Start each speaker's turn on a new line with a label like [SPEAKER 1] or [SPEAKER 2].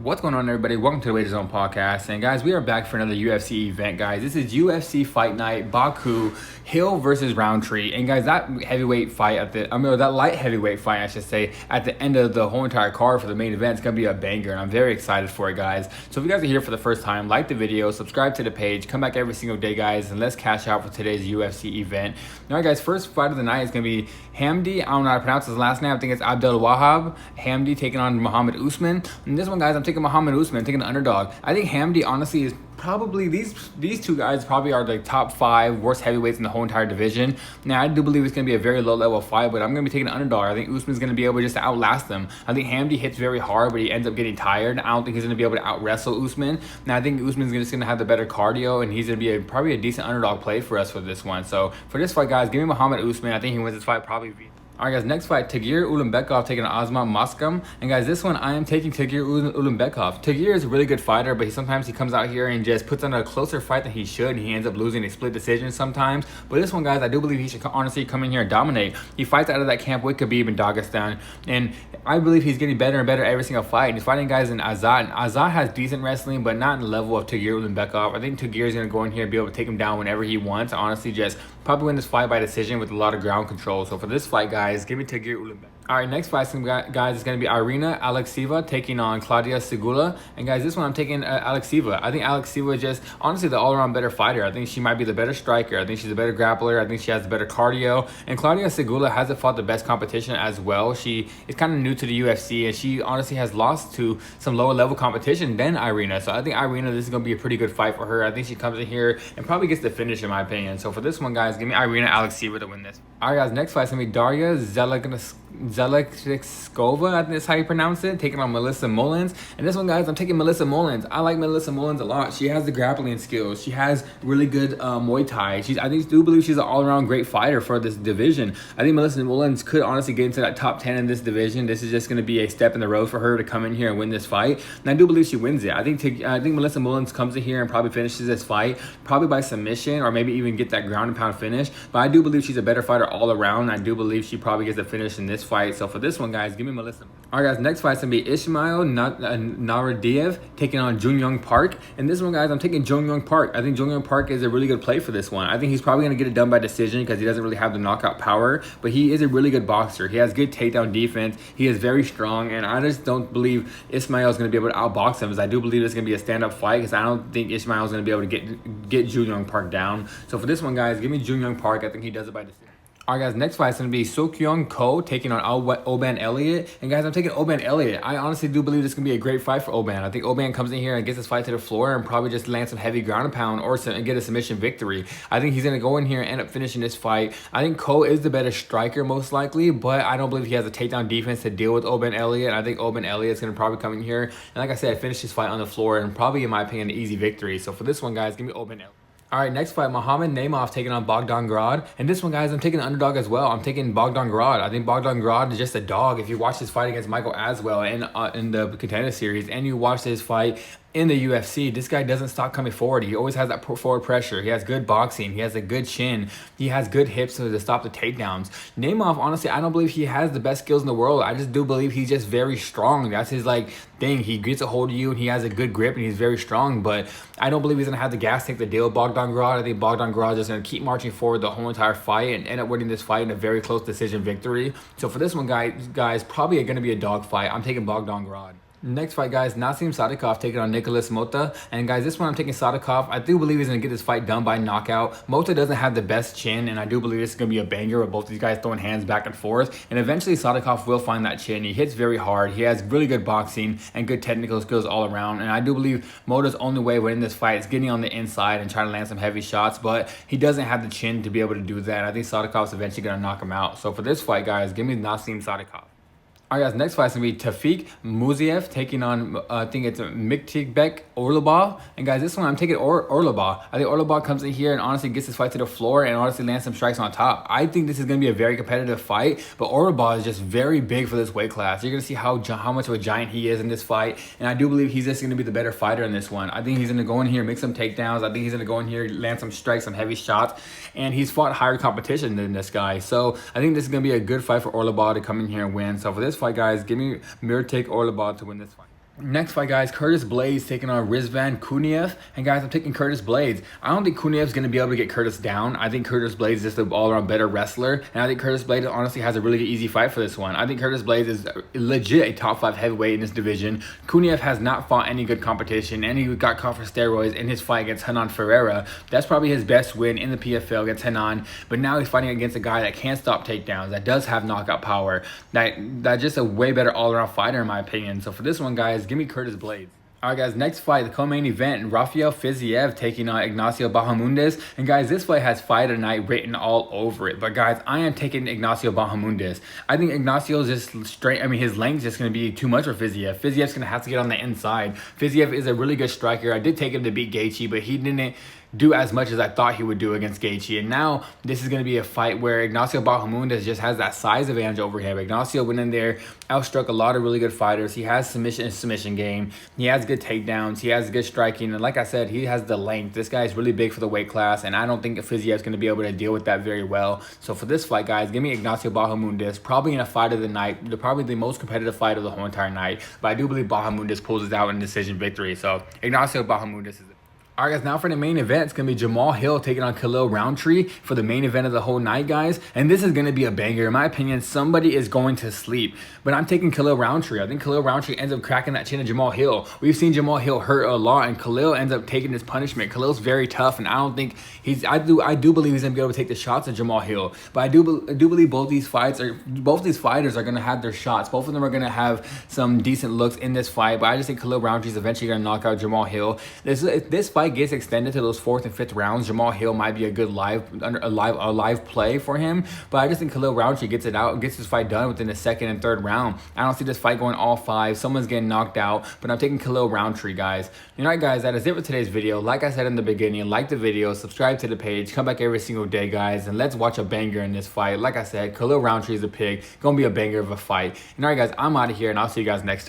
[SPEAKER 1] What's going on, everybody? Welcome to the Wager Zone podcast. And guys, we are back for another UFC event, guys. This is UFC Fight Night, Baku, Hill versus Rountree. And guys, that heavyweight fight that light heavyweight fight, I should say, at the end of the whole entire card for the main event is gonna be a banger, and I'm very excited for it, guys. So if you guys are here for the first time, like the video, subscribe to the page, come back every single day, guys, and let's cash out for today's UFC event. All right, guys, first fight of the night is gonna be Hamdi. I don't know how to pronounce his last name. I think it's Abdul Wahab. Hamdi taking on Muhammad Usman. And this one, guys, I'm taking Muhammad Usman, taking the underdog. I think Hamdi, honestly, is probably these two guys probably are the top 5 worst heavyweights in the whole entire division. Now, I do believe it's going to be a very low level fight, but I'm going to be taking the underdog. I think Usman's going to be able just to outlast them. I think Hamdi hits very hard, but he ends up getting tired. I don't think he's going to be able to out wrestle Usman. Now, I think Usman's just going to have the better cardio, and he's going to be probably a decent underdog play for us for this one. So for this fight, guys, give me Muhammad Usman. I think he wins this fight probably. Alright, guys, next fight, Tagir Ulanbekov taking on Osman Moskam. And guys, this one I am taking Tagir Ulanbekov. Tagir is a really good fighter, but sometimes he comes out here and just puts on a closer fight than he should. He ends up losing a split decision sometimes. But this one, guys, I do believe he should honestly come in here and dominate. He fights out of that camp with Khabib in Dagestan, and I believe he's getting better and better every single fight. And he's fighting guys in Azad. And Azad has decent wrestling, but not in the level of Tagir Ulanbekov. I think Tagir is going to go in here and be able to take him down whenever he wants. Honestly, just probably win this fight by decision with a lot of ground control. So for this fight, guys, give me Tagir Ulanbekov. All right, next fight, guys, is going to be Mullins-Alekseeva taking on Claudia Segula. And guys, this one I'm taking Alekseeva. I think Alekseeva is just honestly the all-around better fighter. I think she might be the better striker. I think she's a better grappler. I think she has the better cardio. And Claudia Segula hasn't fought the best competition as well. She is kind of new to the UFC, and she honestly has lost to some lower level competition than Irina. So I think Irina, this is going to be a pretty good fight for her. I think she comes in here and probably gets the finish, in my opinion. So for this one, guys, give me Alekseeva to win this. All right, guys, next fight is going to be Daria Elliot-Sadykhov-Blaydes, I think that's how you pronounce it, taking on Melissa Mullins. And this one, guys, I'm taking Melissa Mullins. I like Melissa Mullins a lot. She has the grappling skills. She has really good Muay Thai. I do believe she's an all-around great fighter for this division. I think Melissa Mullins could honestly get into that top 10 in this division. This is just going to be a step in the road for her to come in here and win this fight. And I do believe she wins it. I think Melissa Mullins comes in here and probably finishes this fight, probably by submission or maybe even get that ground and pound finish. But I do believe she's a better fighter all around. I do believe she probably gets the finish in this fight. So for this one, guys, give me Melissa. All right, guys, next fight's gonna be Ismail Naradiev taking on Jun Young Park. And this one, guys, I'm taking Jun Young Park. I think Jun Young Park is a really good play for this one. I think he's probably gonna get it done by decision because he doesn't really have the knockout power, but he is a really good boxer. He has good takedown defense. He is very strong, and I just don't believe Ismail is gonna be able to outbox him. Because I do believe it's gonna be a stand-up fight because I don't think Ismail is gonna be able to get Jun Young Park down. So for this one, guys, give me Jun Young Park. I think he does it by decision. All right, guys, next fight is going to be Sokyung Ko taking on Oban Elliot. And, guys, I'm taking Oban Elliot. I honestly do believe this is going to be a great fight for Oban. I think Oban comes in here and gets this fight to the floor and probably just lands some heavy ground and pound or get a submission victory. I think he's going to go in here and end up finishing this fight. I think Ko is the better striker most likely, but I don't believe he has a takedown defense to deal with Oban Elliot. I think Oban Elliot is going to probably come in here and, like I said, finish this fight on the floor and probably, in my opinion, an easy victory. So for this one, guys, give me Oban Elliot. All right, next fight, Muhammad Naimov taking on Bogdan Grad. And this one, guys, I'm taking the underdog as well. I'm taking Bogdan Grad. I think Bogdan Grad is just a dog. If you watch this fight against Michael Aswell in the Contender Series and you watch this fight in the UFC, this guy doesn't stop coming forward. He always has that forward pressure. He has good boxing. He has a good chin. He has good hips to stop the takedowns. Naimov, honestly, I don't believe he has the best skills in the world. I just do believe he's just very strong. That's his thing. He gets a hold of you and he has a good grip and he's very strong, but I don't believe he's gonna have the gas tank to deal with Bogdan Grad. I think Bogdan Grad is just gonna keep marching forward the whole entire fight and end up winning this fight in a very close decision victory. So for this one, guys, probably gonna be a dog fight. I'm taking Bogdan Grad. Next fight, guys, Sadykhov taking on Nicholas Mota. And, guys, this one I'm taking Sadykhov. I do believe he's going to get this fight done by knockout. Mota doesn't have the best chin, and I do believe this is going to be a banger with both these guys throwing hands back and forth. And eventually Sadykhov will find that chin. He hits very hard. He has really good boxing and good technical skills all around. And I do believe Mota's only way winning this fight is getting on the inside and trying to land some heavy shots, but he doesn't have the chin to be able to do that. I think Sadykhov's eventually going to knock him out. So for this fight, guys, give me Sadykhov. All right, guys, next fight is going to be Tafik Muziev taking on, I think it's Miktigbek Oralbai. And, guys, this one I'm taking Oralbai. I think Oralbai comes in here and honestly gets this fight to the floor and honestly lands some strikes on top. I think this is going to be a very competitive fight, but Oralbai is just very big for this weight class. You're going to see how much of a giant he is in this fight, and I do believe he's just going to be the better fighter in this one. I think he's going to go in here, make some takedowns. I think he's going to go in here, land some strikes, some heavy shots, and he's fought higher competition than this guy. So I think this is going to be a good fight for Oralbai to come in here and win. So for this fight, guys, give me Mirtek Oralbai to win this fight. Next fight, guys, Curtis Blaydes taking on Rizvan Kuniev. And guys, I'm taking Curtis Blaydes. I don't think Kuniev's going to be able to get Curtis down. I think Curtis Blaydes is just an all-around better wrestler. And I think Curtis Blaydes honestly has a really easy fight for this one. I think Curtis Blaydes is legit a top 5 heavyweight in this division. Kuniev has not fought any good competition, and he got caught for steroids in his fight against Hernan Ferreira. That's probably his best win in the PFL against Hernan. But now he's fighting against a guy that can't stop takedowns, that does have knockout power, that's just a way better all-around fighter in my opinion. So for this one, guys, give me Curtis Blaydes. Alright guys, next fight, the co-main event, Rafael Fiziev taking on Ignacio Bahamondes. And guys, this fight has fight of the night written all over it. But guys, I am taking Ignacio Bahamondes. I think Ignacio's just straight, his length's just going to be too much for Fiziev. Fiziev's going to have to get on the inside. Fiziev is a really good striker. I did take him to beat Gaethje, but he didn't do as much as I thought he would do against Gaethje. And now this is going to be a fight where Ignacio Bahamondes just has that size advantage over him. Ignacio went in there, outstruck a lot of really good fighters. He has submission game. He has good takedowns. He has good striking. And like I said, he has the length. This guy is really big for the weight class, and I don't think Fiziev's going to be able to deal with that very well. So for this fight, guys, give me Ignacio Bahamondes, probably in a fight of the night, probably the most competitive fight of the whole entire night. But I do believe Bahamondes pulls it out in decision victory. So Ignacio Bahamondes is it. Alright guys, now for the main event, it's going to be Jamahal Hill taking on Khalil Rountree for the main event of the whole night, guys. And this is going to be a banger. In my opinion, somebody is going to sleep. But I'm taking Khalil Rountree. I think Khalil Rountree ends up cracking that chin of Jamahal Hill. We've seen Jamahal Hill hurt a lot, and Khalil ends up taking his punishment. Khalil's very tough, and I don't think I do believe he's going to be able to take the shots of Jamahal Hill. But I do believe both these fighters are going to have their shots. Both of them are going to have some decent looks in this fight. But I just think Khalil Rountree is eventually going to knock out Jamahal Hill. If this fight gets extended to those 4th and 5th rounds, Jamahal Hill might be a good live play for him. But I just think Khalil Rountree gets it out, gets his fight done within the 2nd and 3rd round. I don't see this fight going all 5. Someone's getting knocked out, but I'm taking Khalil Rountree, guys. Alright guys, that is it for today's video. Like I said in the beginning, like the video, subscribe to the page, come back every single day, guys, and let's watch a banger in this fight. Like I said, Khalil Rountree is a pig. Gonna be a banger of a fight. Alright guys, I'm out of here, and I'll see you guys next time.